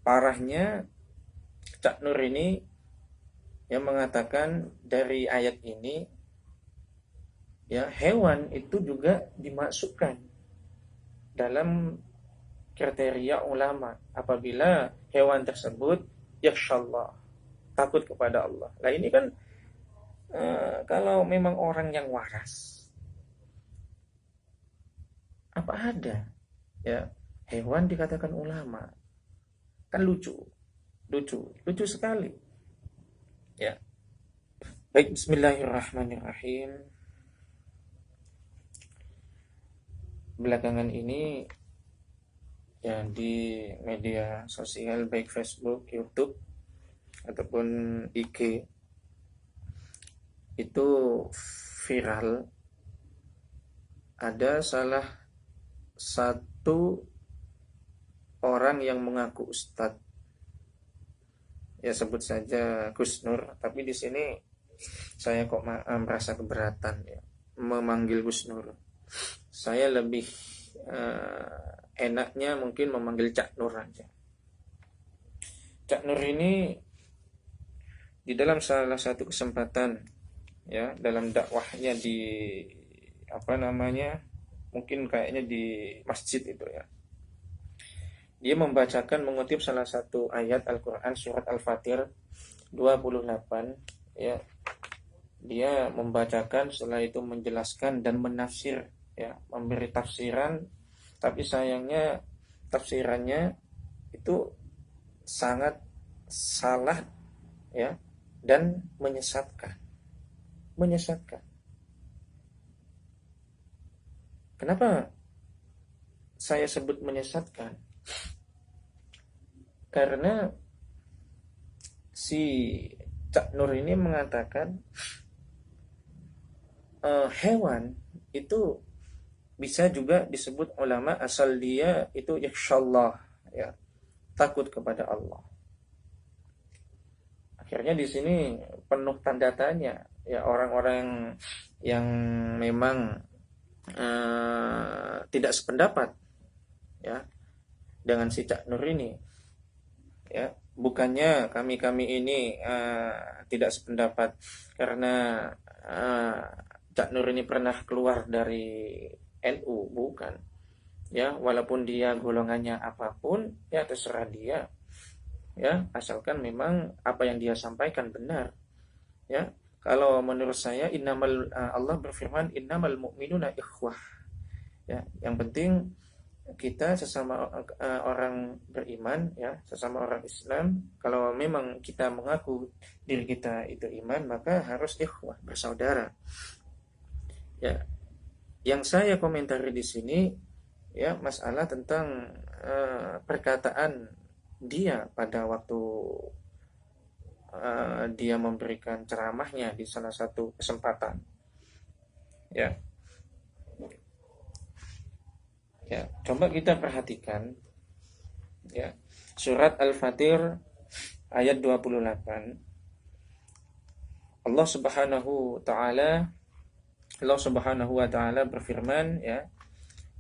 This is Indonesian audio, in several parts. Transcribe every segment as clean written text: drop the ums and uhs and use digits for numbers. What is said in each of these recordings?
parahnya Cak Nur ini yang mengatakan dari ayat ini ya hewan itu juga dimasukkan dalam kriteria ulama apabila hewan tersebut yakhshallah, takut kepada Allah. Nah ini kan kalau memang orang yang waras, apa ada ya hewan dikatakan ulama, kan lucu, lucu sekali. Ya, baik, Bismillahirrahmanirrahim. Belakangan ini ya di media sosial baik Facebook, YouTube ataupun IG itu viral ada salah satu orang yang mengaku ustadz, ya sebut saja Gus Nur, tapi di sini saya kok merasa keberatan ya memanggil Gus Nur. Saya lebih enaknya mungkin memanggil Cak Nur aja. Cak Nur ini di dalam salah satu kesempatan ya dalam dakwahnya di apa namanya mungkin kayaknya di masjid itu ya, dia membacakan mengutip salah satu ayat Al-Quran surat Al-Fatir 28 ya. Dia membacakan, setelah itu menjelaskan dan menafsir ya, memberi tafsiran, tapi sayangnya tafsirannya itu sangat salah ya dan menyesatkan. Kenapa saya sebut menyesatkan? Karena si Cak Nur ini mengatakan hewan itu bisa juga disebut ulama asal dia itu yakhshallah ya, takut kepada Allah. Akhirnya di sini penuh tanda tanya ya, orang-orang yang memang tidak sependapat ya dengan si Cak Nur ini ya. Bukannya kami ini tidak sependapat karena Cak Nur ini pernah keluar dari NU, bukan ya, walaupun dia golongannya apapun ya terserah dia ya, asalkan memang apa yang dia sampaikan benar ya. Kalau menurut saya Allah berfirman innamal mu'minuna ikhwah ya, yang penting kita sesama orang beriman ya, sesama orang Islam, kalau memang kita mengaku diri kita itu iman, maka harus ikhwah, bersaudara. Ya, yang saya komentari di sini ya masalah tentang perkataan dia pada waktu dia memberikan ceramahnya di salah satu kesempatan. Ya. Ya, coba kita perhatikan ya. Surat Al-Fatir ayat 28. Allah Subhanahu wa taala berfirman ya,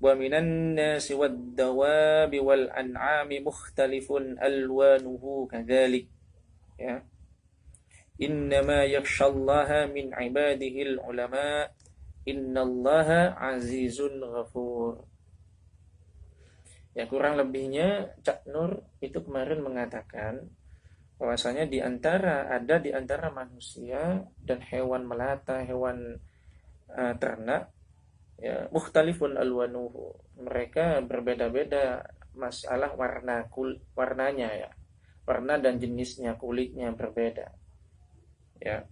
wa minan nasi wad-dawabi wal an'ami mukhtalifun alwanuhu kadzalik ya. Innama yakhshallaha min ibadihil ulama innallaha azizun ghafur. Ya, kurang lebihnya Cak Nur itu kemarin mengatakan bahwasanya di antara manusia dan hewan melata, hewan ternak ya, mukhtalifun alwanuhu, mereka berbeda-beda masalah warnanya ya, warna dan jenisnya, kulitnya berbeda ya.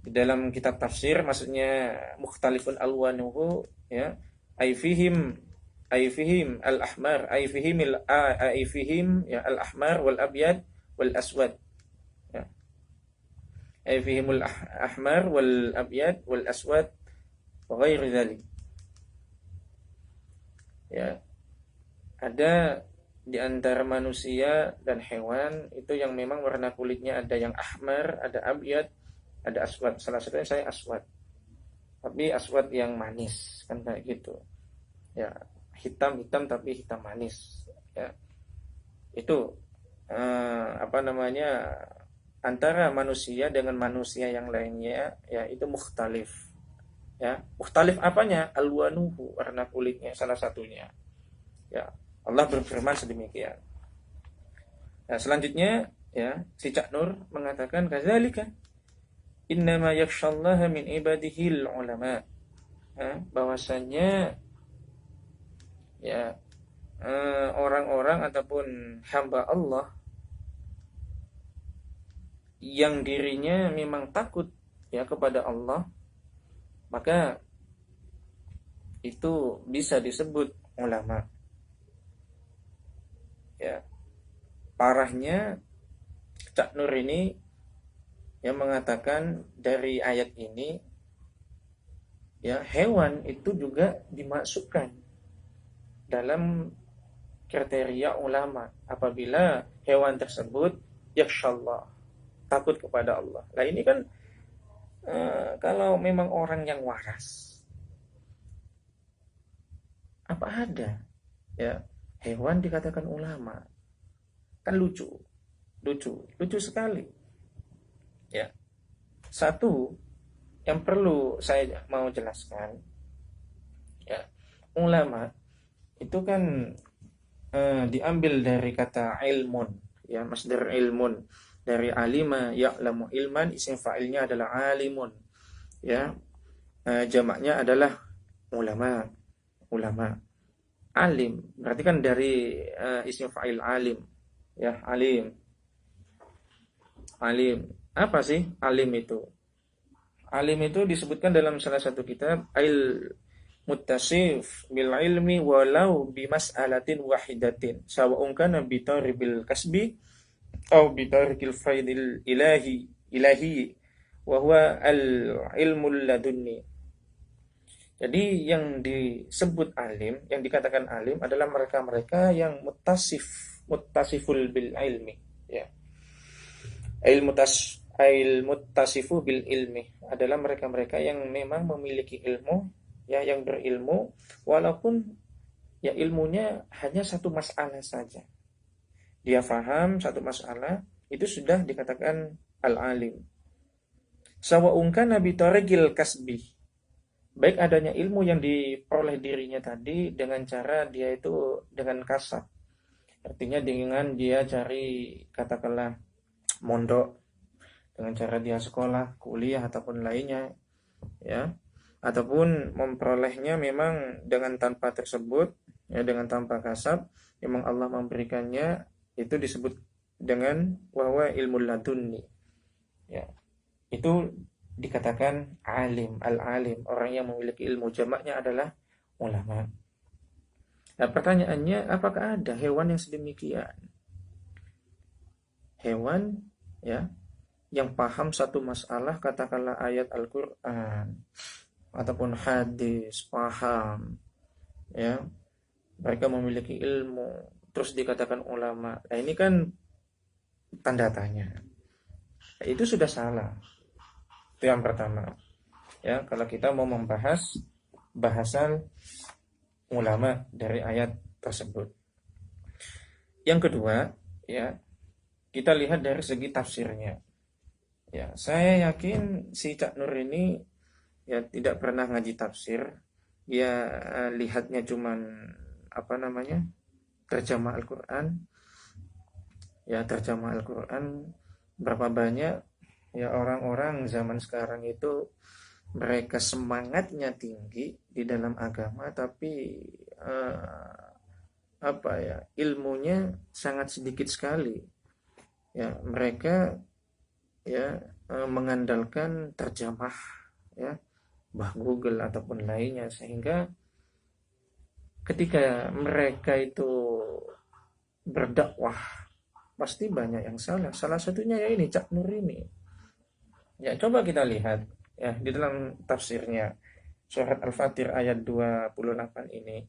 Di dalam kitab tafsir maksudnya mukhtalifun alwanuhu ya, aifihim al-ahmar, aifihim ya al-ahmar wal abyad wal aswad ya, aifihimul ahmar wal abyad wal aswad wa ghairi dzalik ya. Ada di antara manusia dan hewan itu yang memang warna kulitnya ada yang ahmar, ada abyad, ada aswad. Salah satunya saya aswad, tapi aswad yang manis kan kayak gitu ya, hitam tapi hitam manis ya. Itu apa namanya, antara manusia dengan manusia yang lainnya, ya itu mukhtalif. Ya, mukhtalif apanya? Alwanuhu, warna kulitnya salah satunya. Ya, Allah berfirman sedemikian. Nah, selanjutnya ya, si Cak Nur mengatakan kadzalika innama yakhshallaha min ibadihil ulama. Bahwasanya ya, orang-orang ataupun hamba Allah yang dirinya memang takut ya kepada Allah, maka itu bisa disebut ulama. Ya, parahnya Cak Nur ini yang mengatakan dari ayat ini ya, hewan itu juga dimasukkan dalam kriteria ulama apabila hewan tersebut yakhshallah, takut kepada Allah. Nah ini kan kalau memang orang yang waras, apa ada ya hewan dikatakan ulama, kan lucu sekali ya. Satu yang perlu saya mau jelaskan ya, ulama itu kan diambil dari kata ilmun ya, masdar ilmun, dari alima ya'lamu ilman, isim fa'ilnya adalah alimun ya, jamaknya adalah ulama. Alim berarti kan dari isim fa'il alim ya, alim. Apa sih alim itu? Alim itu disebutkan dalam salah satu kitab, al muttasif bil ilmi walau bi mas'alatin wahidatin sawa'un kana bi taribil kasbi au bi tarikil faidil ilahi wa huwa al ilmul ladunni. Jadi yang disebut alim, yang dikatakan alim adalah mereka-mereka yang muttasiful bil ilmi ya. Muttasifu bil ilmi adalah mereka-mereka yang memang memiliki ilmu ya, yang berilmu walaupun ya ilmunya hanya satu masalah saja. Dia faham satu masalah, itu sudah dikatakan al-alim. Sawa'un kana bi tarikil kasbi, baik adanya ilmu yang diperoleh dirinya tadi dengan cara dia itu dengan kasab, artinya dengan dia cari katakanlah mondok, dengan cara dia sekolah, kuliah ataupun lainnya ya, ataupun memperolehnya memang dengan tanpa tersebut ya, dengan tanpa kasab, memang Allah memberikannya, itu disebut dengan wahwa ilmu ladunni ya, itu dikatakan alim, al-alim, orang yang memiliki ilmu, jamaknya adalah ulama. Nah pertanyaannya, apakah ada hewan yang sedemikian? Hewan ya yang paham satu masalah, katakanlah ayat Al-Quran ataupun hadis, paham ya, mereka memiliki ilmu, terus dikatakan ulama. Nah ini kan tanda tanya, nah, itu sudah salah. Itu yang pertama ya, kalau kita mau membahas bahasan ulama dari ayat tersebut. Yang kedua ya, kita lihat dari segi tafsirnya ya. Saya yakin si Cak Nur ini ya tidak pernah ngaji tafsir, dia lihatnya cuman apa namanya, terjemah Al-Quran ya, terjemah Al-Quran. Berapa banyak ya orang-orang zaman sekarang itu mereka semangatnya tinggi di dalam agama, tapi apa ya, ilmunya sangat sedikit sekali ya. Mereka ya mengandalkan terjemah ya, bah Google ataupun lainnya, sehingga ketika mereka itu berdakwah pasti banyak yang salah. Salah satunya ya ini Cak Nur ini. Ya coba kita lihat ya di dalam tafsirnya surat Al-Fatir ayat 28 ini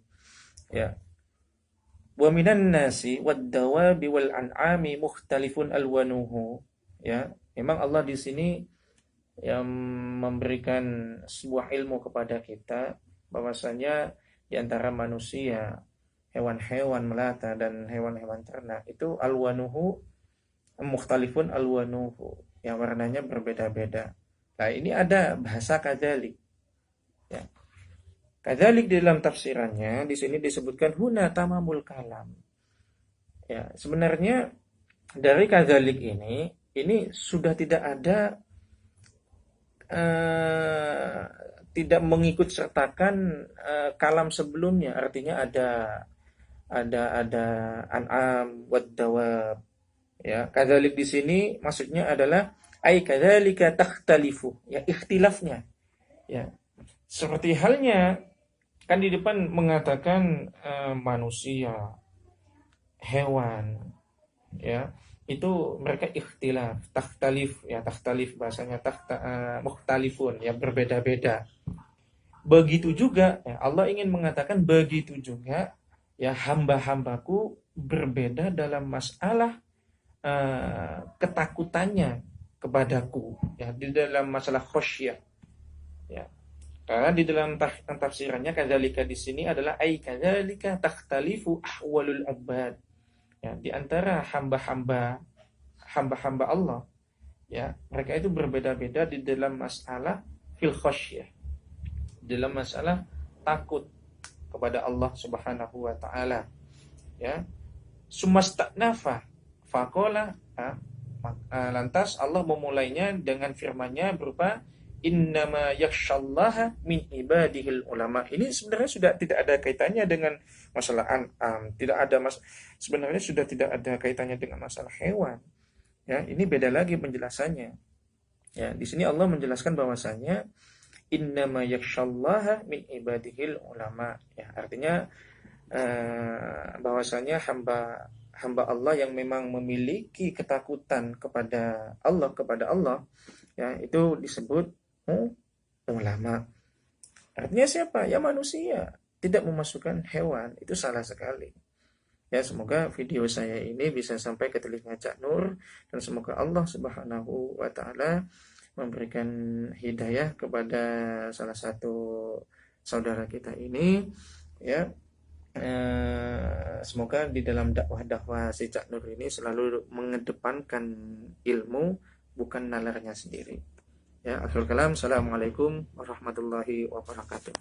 ya. Wa minan nasi wad-dawabi wal an'ami mukhtalifun alwanuhu ya. Memang Allah di sini yang memberikan sebuah ilmu kepada kita bahwasanya di antara manusia, hewan-hewan melata dan hewan-hewan ternak itu alwanuhu mukhtalifun alwanuhu, yang warnanya berbeda-beda. Nah, ini ada bahasa kadzalik. Ya. Kadzalik di dalam tafsirannya di sini disebutkan huna tamamul kalam. Ya, sebenarnya dari kadzalik ini sudah tidak ada eh, tidak mengikut sertakan kalam sebelumnya, artinya ada an'am wad dawab. Ya, kadzalik di sini maksudnya adalah ai kadzalika takhtalifu, ya ikhtilafnya. Ya, seperti halnya kan di depan mengatakan manusia, hewan, ya itu mereka ikhtilaf, takhtalif, ya takhtalif bahasanya mukhtalifun, ya berbeda-beda. Begitu juga ya, Allah ingin mengatakan begitu juga ya hamba-hambaku berbeda dalam masalah ketakutannya kepadaku, ya di dalam masalah khasyah, ya. Karena di dalam tafsirannya kadzalika di sini adalah ai kadzalika takhtalifu ahwalul abad. Ya, di antara hamba-hamba Allah, ya, mereka itu berbeda-beda di dalam masalah fil khasyah, dalam masalah takut kepada Allah Subhanahu wa taala, ya. Sumastanafa faqala, lantas Allah memulainya dengan firman-Nya berupa innama yakhsyallaha min ibadihil ulama. Ini sebenarnya sudah tidak ada kaitannya dengan masalah an'am, tidak ada sebenarnya sudah tidak ada kaitannya dengan masalah hewan. Ya, ini beda lagi penjelasannya. Ya, di sini Allah menjelaskan bahwasanya innama yakhsyallaha min ibadihil ulama. Ya, artinya bahwasanya hamba Allah yang memang memiliki ketakutan kepada Allah, ya itu disebut ulama. Artinya siapa? Ya manusia. Tidak memasukkan hewan. Itu salah sekali. Ya, semoga video saya ini bisa sampai ke telinga Cak Nur, dan semoga Allah Subhanahu wa taala memberikan hidayah kepada salah satu saudara kita ini, ya. Semoga di dalam dakwah-dakwah si Cak Nur ini selalu mengedepankan ilmu, bukan nalarnya sendiri. Ya, akhirul kalam. Assalamualaikum warahmatullahi wabarakatuh.